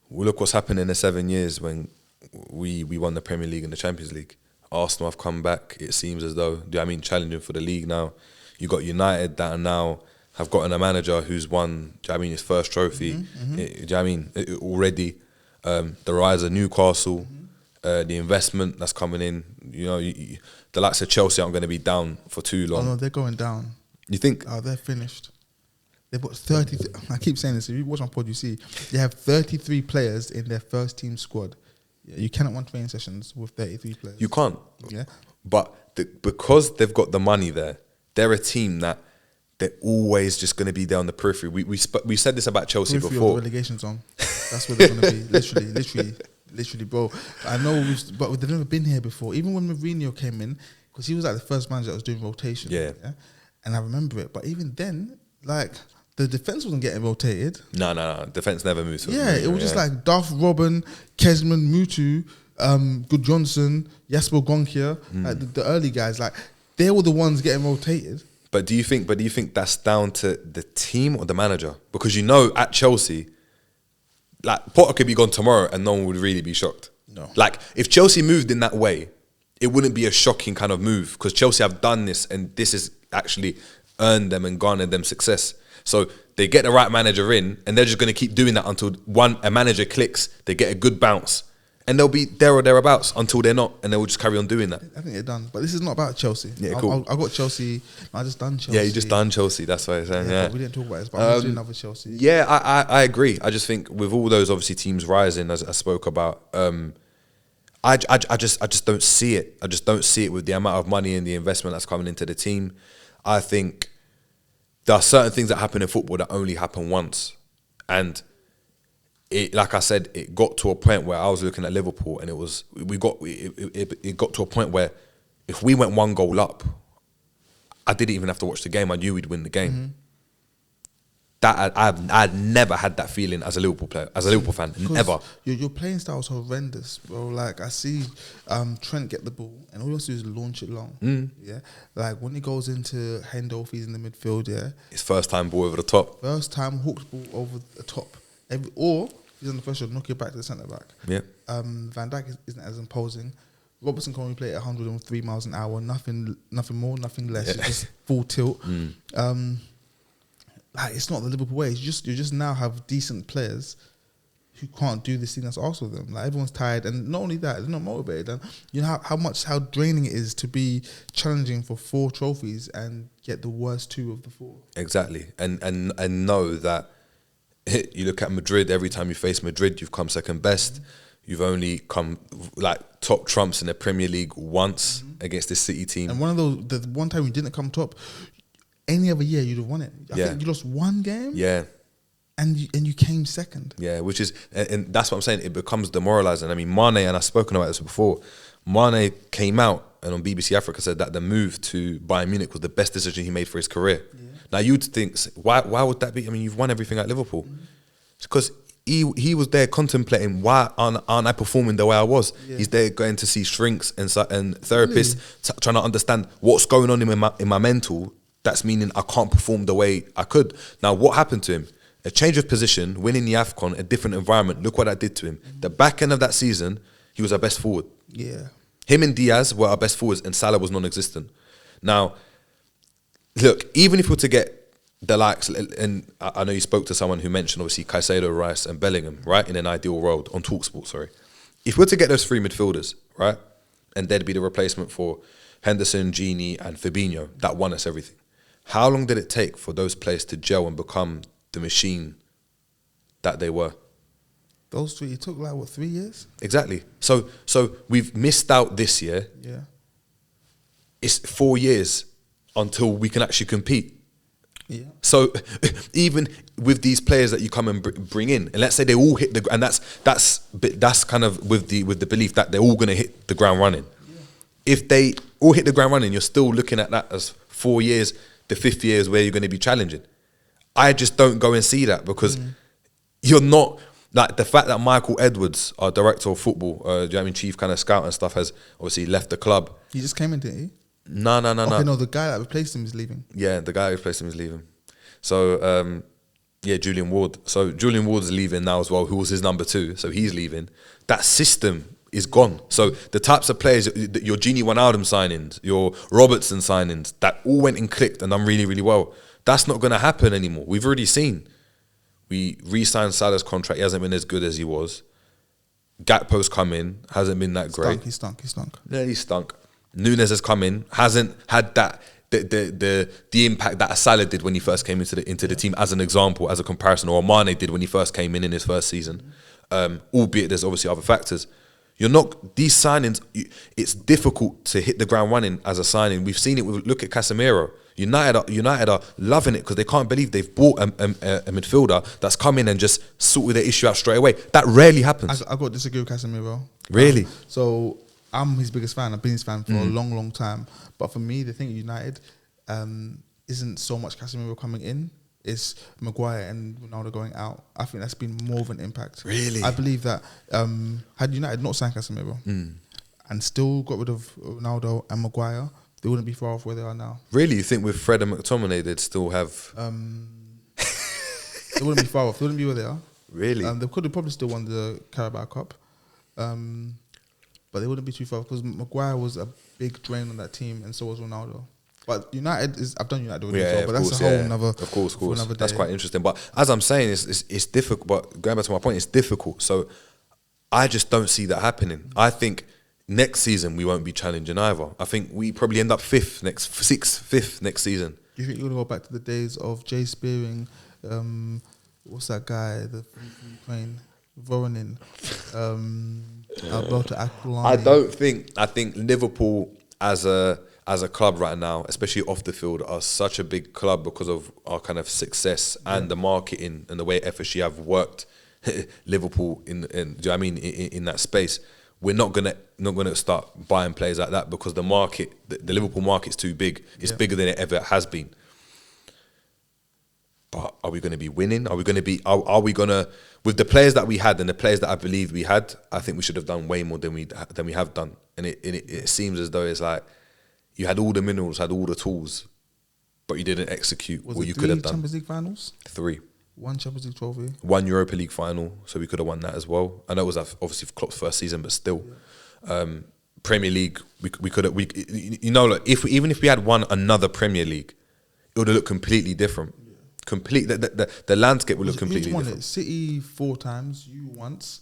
well, look what's happened in the 7 years when we won the Premier League and the Champions League. Arsenal have come back, it seems as though, challenging for the league now. You got United that are now have gotten a manager who's won, his first trophy. Already. The rise of Newcastle, the investment that's coming in. The likes of Chelsea aren't going to be down for too long. Oh no, they're going down. You think? Oh, they're finished. They've got 30. I keep saying this. If you watch my pod, you see they have 33 players in their first team squad. You cannot run training sessions with 33 players. You can't. Yeah. But because they've got the money there, they're a team that they're always just going to be there on the periphery. We said this about Chelsea periphery before. Of the relegation zone. That's where they're going to be. Literally, bro. I know, but they've never been here before. Even when Mourinho came in, because he was like the first manager that was doing rotation. Yeah. And I remember it. But even then, like, the defence wasn't getting rotated. No. Defence never moves. It was just like Duff, Robin, Kesman, Mutu, Good Johnson, Jasper Gonkia, like the early guys. Like, they were the ones getting rotated. But do you think that's down to the team or the manager? Because at Chelsea, like, Potter could be gone tomorrow and no one would really be shocked. No. Like, if Chelsea moved in that way, it wouldn't be a shocking kind of move, because Chelsea have done this and this has actually earned them and garnered them success. So they get the right manager in and they're just going to keep doing that until a manager clicks, they get a good bounce. And they'll be there or thereabouts until they're not, and they will just carry on doing that. I think they're done. But this is not about Chelsea. Yeah, cool. I got Chelsea. I just done Chelsea. Yeah, you just done Chelsea. That's what I'm saying. Yeah. We didn't talk about this, but I'm doing another Chelsea. Yeah, I agree. I just think with all those obviously teams rising, as I spoke about, I just don't see it. I just don't see it with the amount of money and the investment that's coming into the team. I think there are certain things that happen in football that only happen once, and it, like I said, it got to a point where I was looking at Liverpool, and it got to a point where if we went 1 goal up, I didn't even have to watch the game. I knew we'd win the game. That I'd never had that feeling as a Liverpool player, as a Liverpool fan, ever. Your playing style is horrendous, bro. Like, I see Trent get the ball, and all he wants to do is launch it long. Yeah, like when he goes into handoff, he's in the midfield. Yeah, his first time ball over the top. First time hooked ball over the top. Or he's on the first shot, knock it back to the centre back. Yeah. Van Dijk isn't as imposing. Robertson can only play at 103 miles an hour. Nothing more, nothing less. It's just full tilt. Like, it's not the Liverpool way. You just now have decent players who can't do this thing that's also them. Like, everyone's tired, and not only that, they're not motivated. And you know how draining it is to be challenging for 4 trophies and get the worst 2 of the 4. Exactly, and know that You look at Madrid, every time you face Madrid, you've come second best. You've only come like top trumps in the Premier League once against this City team. And one of those, the one time you didn't come top, any other year you'd have won it. I think you lost one game. Yeah. And you came second. Yeah, which is, and that's what I'm saying, it becomes demoralising. I mean, Mane, and I've spoken about this before, Mane came out and on BBC Africa said that the move to Bayern Munich was the best decision he made for his career. Yeah. Now you'd think, why would that be? I mean, you've won everything at Liverpool. Because he was there contemplating, why aren't I performing the way I was? Yeah. He's there going to see shrinks and therapists, trying to understand what's going on in my mental. That's meaning I can't perform the way I could. Now, what happened to him? A change of position, winning the AFCON, a different environment. Look what that did to him. The back end of that season, he was our best forward. Yeah. Him and Diaz were our best forwards and Salah was non-existent. Now, look, even if we were to get the likes, and I know you spoke to someone who mentioned obviously Caicedo, Rice and Bellingham, right? In an ideal world, on TalkSport, sorry. If we were to get those three midfielders, right? And they'd be the replacement for Henderson, Gini and Fabinho, that won us everything. How long did it take for those players to gel and become the machine that they were? Those three, it took like, what, 3 years? Exactly. So we've missed out this year. Yeah. It's 4 years until we can actually compete. Yeah. So even with these players that you come and bring in, and let's say they all hit the, and that's kind of with the belief that they're all going to hit the ground running. Yeah. If they all hit the ground running, you're still looking at that as 4 years, the 5th year is where you're going to be challenging. I just don't go and see that because you're not, like the fact that Michael Edwards, our director of football, do you know what I mean, chief kind of scout and stuff, has obviously left the club. He just came in, didn't he? No. Okay, no, the guy that replaced him is leaving. Yeah, the guy who replaced him is leaving. So, Julian Ward. So Julian Ward's leaving now as well, who was his number 2. So he's leaving. That system is gone. So the types of players, your Gini Wijnaldum signings, your Robertson signings, that all went and clicked and done really, really well. That's not going to happen anymore. We've already seen. We re-signed Salah's contract. He hasn't been as good as he was. Gakpo's come in, hasn't been that great. He stunk. Yeah, he stunk. Nunez has come in, hasn't had that the impact that Salah did when he first came into the team, as an example, as a comparison, or Mane did when he first came in his first season. Albeit there's obviously other factors. You're not, these signings, it's difficult to hit the ground running as a signing. We've seen it, look at Casemiro. United are loving it because they can't believe they've bought a midfielder that's come in and just sorted the issue out straight away. That rarely happens. I got to disagree with Casemiro. Really? So I'm his biggest fan. I've been his fan for a long, long time. But for me, the thing at United isn't so much Casemiro coming in. It's Maguire and Ronaldo going out. I think that's been more of an impact. Really? I believe that had United not signed Casemiro and still got rid of Ronaldo and Maguire, they wouldn't be far off where they are now. Really? You think with Fred and McTominay they'd still have... They wouldn't be far off. They wouldn't be where they are. Really? They could have probably still won the Carabao Cup. But they wouldn't be too far because Maguire was a big drain on that team and so was Ronaldo. But United is... I've done United already as well, but that's a whole nother... Of course. That's quite interesting. But as I'm saying, it's difficult. But going back to my point, it's difficult. So I just don't see that happening. I think next season we won't be challenging either. I think we probably end up 5th next season. Do you think you're going to go back to the days of Jay Spearing, what's that guy, the from Ukraine, Voronin, Alberto Aquilani? I think Liverpool as a club right now, especially off the field, are such a big club because of our kind of success and the marketing and the way FSG have worked Liverpool in do you know what I mean, in that space. We're not gonna start buying players like that because the market, the Liverpool market's too big. It's bigger than it ever has been. But are we going to be winning? Are we going to with the players that we had and the players that I believe we had? I think we should have done way more than we have done. And it seems as though it's like you had all the minerals, had all the tools, but you didn't execute what you could have done. Champions League finals? 3. 1 Champions League trophy. 1 Europa League final, so we could have won that as well. I know it was obviously Klopp's first season, but still. Premier League, we could have, like, even if we had won another Premier League, it would have looked completely different. The landscape would look completely different. City 4 times, you once.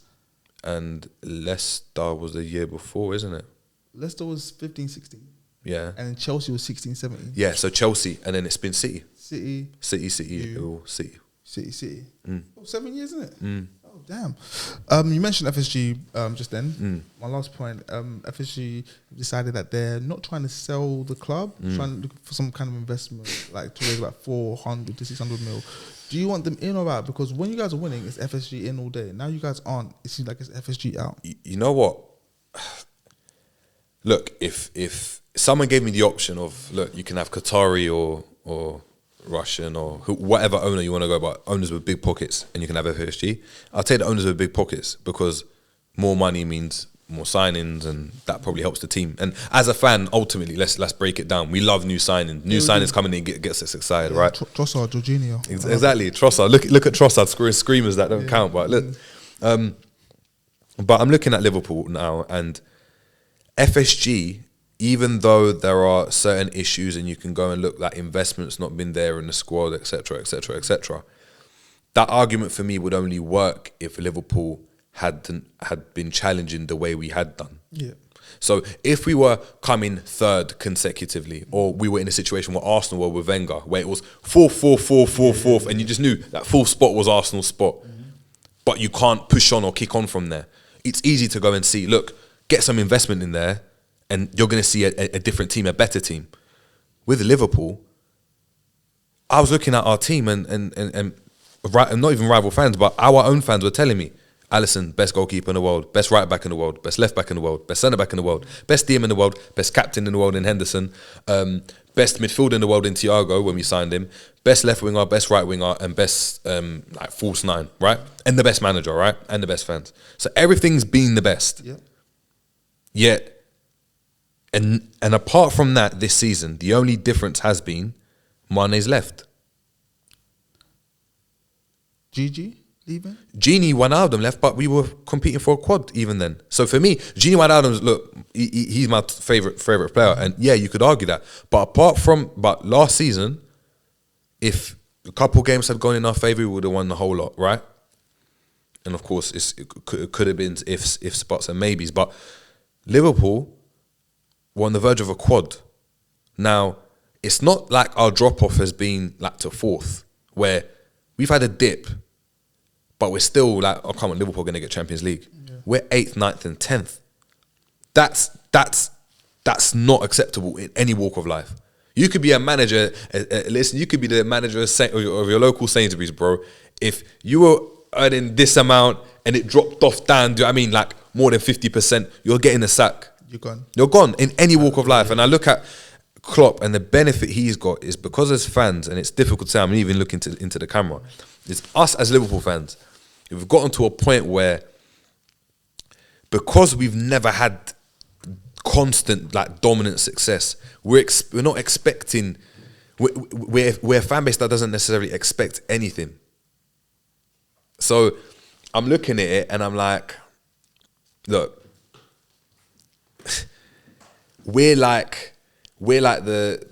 And Leicester was the year before, isn't it? Leicester was 15-16. Yeah. And then Chelsea was 16-17. Yeah, so Chelsea, and then it's been City. City. City. City. Oh, 7 years, isn't it? Mm. Oh, damn. You mentioned FSG just then. My last point, FSG decided that they're not trying to sell the club, trying to look for some kind of investment, like to raise about 400 to 600 mil. Do you want them in or out? Because when you guys are winning, it's FSG in all day. Now you guys aren't. It seems like it's FSG out. You know what? Look, if someone gave me the option of, look, you can have Qatari or Russian or whatever owner you want to go, but owners with big pockets, and you can have FSG, I'll take the owners with big pockets, because more money means more signings, and that probably helps the team. And as a fan, ultimately, let's break it down. We love new signings. New signings coming in gets us excited, right? Trossard, Jorginho. Exactly, Trossard. Look at Trossard scoring screamers that don't count. But look, but I'm looking at Liverpool now, and FSG, even though there are certain issues, and you can go and look that investment's not been there in the squad, etc., etc., etc., that argument for me would only work if Liverpool had been challenging the way we had done. Yeah. So if we were coming third consecutively, or we were in a situation where Arsenal were with Wenger, where it was fourth, and you just knew that fourth spot was Arsenal's spot, but you can't push on or kick on from there. It's easy to go and see, look, get some investment in there, and you're going to see a different team, a better team. With Liverpool, I was looking at our team, and not even rival fans, but our own fans were telling me, Alisson, best goalkeeper in the world, best right back in the world, best left back in the world, best centre back in the world, best DM in the world, best captain in the world in Henderson, best midfielder in the world in Thiago when we signed him, best left winger, best right winger, and best like false nine, right? And the best manager, right? And the best fans. So everything's been the best. Yeah. Yet, and apart from that, this season, the only difference has been Mane's left. Gigi leaving? Gini Wijnaldum left, but we were competing for a quad even then. So for me, Gini Wijnaldum, look, he's my favourite player, and yeah, you could argue that. But but last season, if a couple games had gone in our favour, we would have won the whole lot, right? And of course, it could have been ifs, buts, and maybes. But Liverpool were on the verge of a quad. Now, it's not like our drop-off has been like to fourth, where we've had a dip, but we're still like, oh, come on, Liverpool are going to get Champions League. Yeah. We're 8th, 9th, and 10th. That's not acceptable in any walk of life. You could be a manager, listen, you could be the manager of your local Sainsbury's, bro. If you were earning this amount and it dropped off down, do you know what I mean, like more than 50%, you're getting a sack. You're gone in any walk of life. And I look at Klopp, and the benefit he's got is because as fans, and it's difficult to say, I'm even looking into the camera, it's us as Liverpool fans. We've gotten to a point where, because we've never had constant like dominant success, we're not expecting. We're a fan base that doesn't necessarily expect anything. So I'm looking at it and I'm like, look, we're like the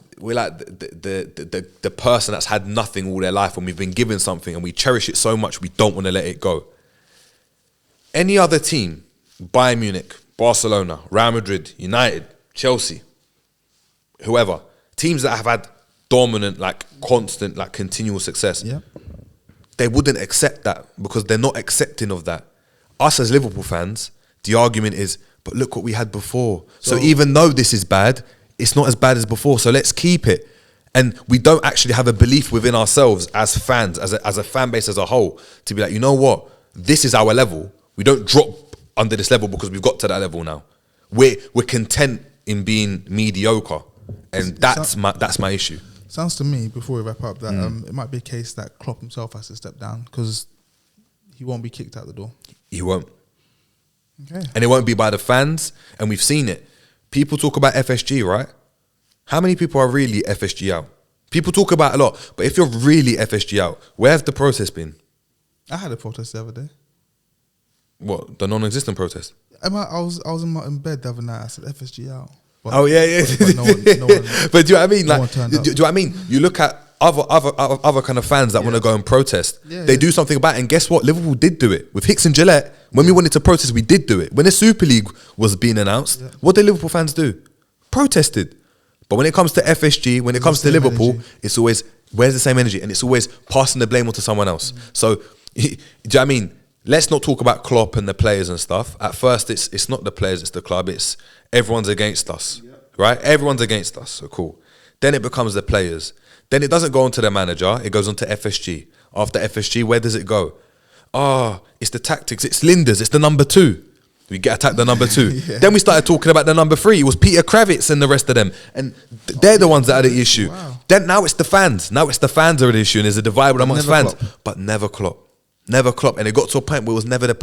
person that's had nothing all their life, and we've been given something and we cherish it so much we don't want to let it go. Any other team, Bayern Munich, Barcelona, Real Madrid, United, Chelsea, whoever, teams that have had dominant, like constant, like continual success, they wouldn't accept that because they're not accepting of that. Us as Liverpool fans, the argument is, but look what we had before. So even though this is bad, it's not as bad as before, so let's keep it. And we don't actually have a belief within ourselves as fans, as a fan base as a whole, to be like, you know what, this is our level. We don't drop under this level because we've got to that level now. We're content in being mediocre, and that's my issue. Sounds to me, before we wrap up, that it might be a case that Klopp himself has to step down because he won't be kicked out the door. He won't. Okay. And it won't be by the fans, and we've seen it. People talk about FSG, right? How many people are really FSG out? People talk about it a lot, but if you're really FSG out, where have the protests been? I had a protest the other day. What, the non-existent protest? I was in bed the other night. I said FSG out. But, oh yeah. But no one, but do you know what I mean? No Like, do you know what I mean? You look at other kind of fans that want to go and protest. They do something about it, and guess what? Liverpool did do it with Hicks and Gillette. When we wanted to protest, we did do it. When the Super League was being announced, what did Liverpool fans do? Protested. But when it comes to FSG, when it comes to Liverpool, it's always Where's the same energy? And it's always passing the blame onto someone else. So, do you know what I mean? Let's not talk about Klopp and the players and stuff. At first, it's not the players, it's the club. It's everyone's against us, right? Everyone's against us, so cool. Then it becomes the players. Then it doesn't go on to the manager, it goes on to FSG. After FSG, where does it go? It's the tactics, it's Linders, it's the number 2. We get attacked the number 2. Then we started talking about the number 3. It was Peter Kravitz and the rest of them. And they're the ones that are the issue. Wow. Then now it's the fans. Now it's the fans are the issue and there's a divide amongst fans. But never Klopp. Never Klopp. And it got to a point where it was never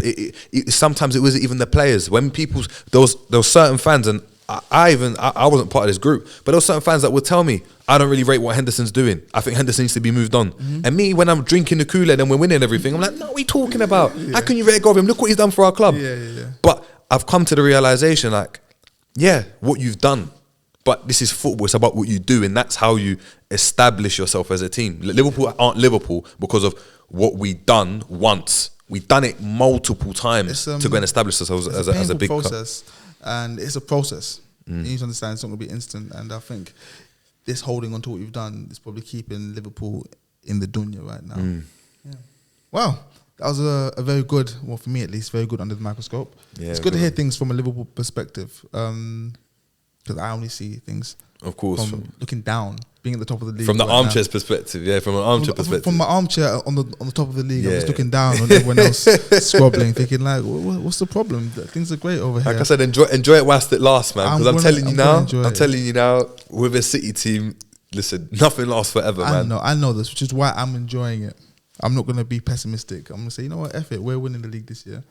sometimes it wasn't even the players. When there was certain fans, and I wasn't part of this group, but there were certain fans that would tell me, I don't really rate what Henderson's doing. I think Henderson needs to be moved on. And me, when I'm drinking the Kool-Aid and we're winning everything, I'm like, no, what are you talking about? How can you rate go of him? Look what he's done for our club. But I've come to the realization, like, what you've done. But this is football. It's about what you do, and that's how you establish yourself as a team. Liverpool aren't Liverpool because of what we done once. We've done it multiple times to go and establish ourselves as a big process. And it's a process. You need to understand it's not going to be instant. And I think this holding on to what you've done is probably keeping Liverpool in the dunya right now. Wow. That was a very good, well, for me at least, very good Under the Microscope. It's good to hear things from a Liverpool perspective, because I only see things, of course, from looking down, being at the top of the league. From the armchair's perspective, from an armchair perspective. From my armchair on the top of the league, I was looking down on everyone else squabbling, thinking like, what's the problem? Things are great over here. Like I said, enjoy it whilst it lasts, man. Because I'm telling you now, with a City team, listen, nothing lasts forever, man. I know this, which is why I'm enjoying it. I'm not going to be pessimistic. I'm going to say, you know what, F it, we're winning the league this year.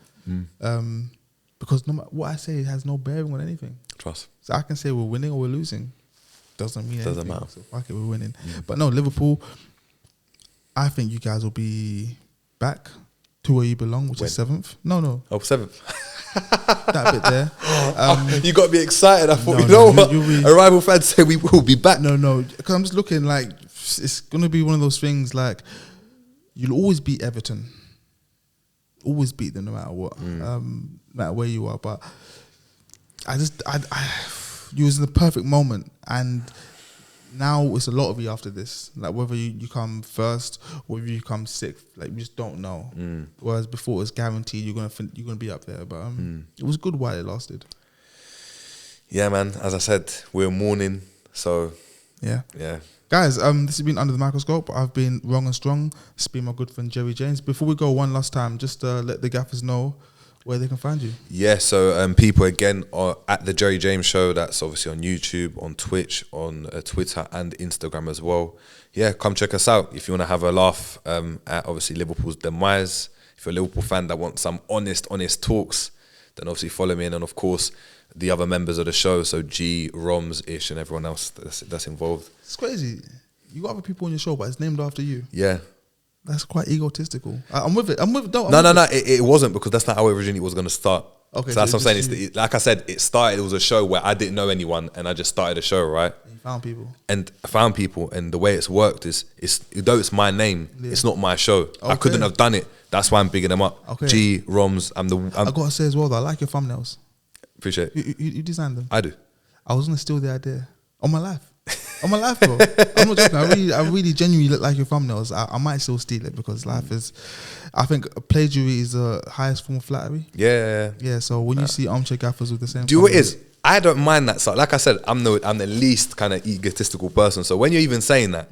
Because no matter what I say, it has no bearing on anything. Trust. So I can say we're winning or we're losing. Doesn't mean anything. Doesn't matter. So fuck it, we're winning. But no, Liverpool, I think you guys will be back to where you belong, which is 7th. No. Oh, 7th. That bit there. You got to be excited. I thought, what? A rival fan say we will be back. No. Because I'm just looking like, it's going to be one of those things like, you'll always beat Everton. Always beat them no matter what. No matter where you are. But you was in the perfect moment. And now it's a lot of you after this. Like whether you come first or whether you come 6th. Like we just don't know. Whereas before it was guaranteed you're gonna be up there. But it was good while it lasted. Yeah, man. As I said, we're mourning. So yeah. Guys, this has been Under the Microscope. I've been Wrong and Strong. This has been my good friend Jerry James. Before we go one last time, just let the gaffers know where they can find you. Yeah, so people again are at the Jerry James Show. That's obviously on YouTube, on Twitch, on Twitter and Instagram as well. Yeah, come check us out if you want to have a laugh at obviously Liverpool's demise. If you're a Liverpool fan that wants some honest talks, then obviously follow me, and then of course the other members of the show, so G, Roms, Ish, and everyone else that's involved. It's crazy. You got other people on your show, but it's named after you. Yeah. That's quite egotistical. I'm with it. No. It wasn't, because that's not how originally it was going to start. Okay, so that's what I'm saying. Like I said, it was a show where I didn't know anyone, and I just started a show, right? And you found people. And I found people, and the way it's worked is, though it's my name, it's not my show. Okay. I couldn't have done it. That's why I'm bigging them up. Okay. G, Roms, I got to say as well, though, I like your thumbnails. Appreciate it. You designed them. I do. I was going to steal the idea. On my life. On my life, bro. I'm not joking. I really genuinely look like your thumbnails. I might still steal it because life is, I think plagiarism is the highest form of flattery. Yeah. Yeah, so when you see armchair gaffers with the same, do you know what it is? I don't mind that. So like I said, I'm the least kind of egotistical person. So when you're even saying that,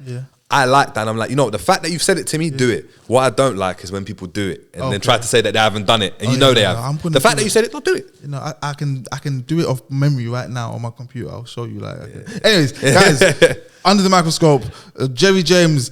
I like that. And I'm like, you know, the fact that you've said it to me, do it. What I don't like is when people do it and then try to say that they haven't done it, and they have. The fact that you said it, don't do it. You know, I can do it off memory right now on my computer. I'll show you. Anyways, guys, Under the Microscope, Jerry James.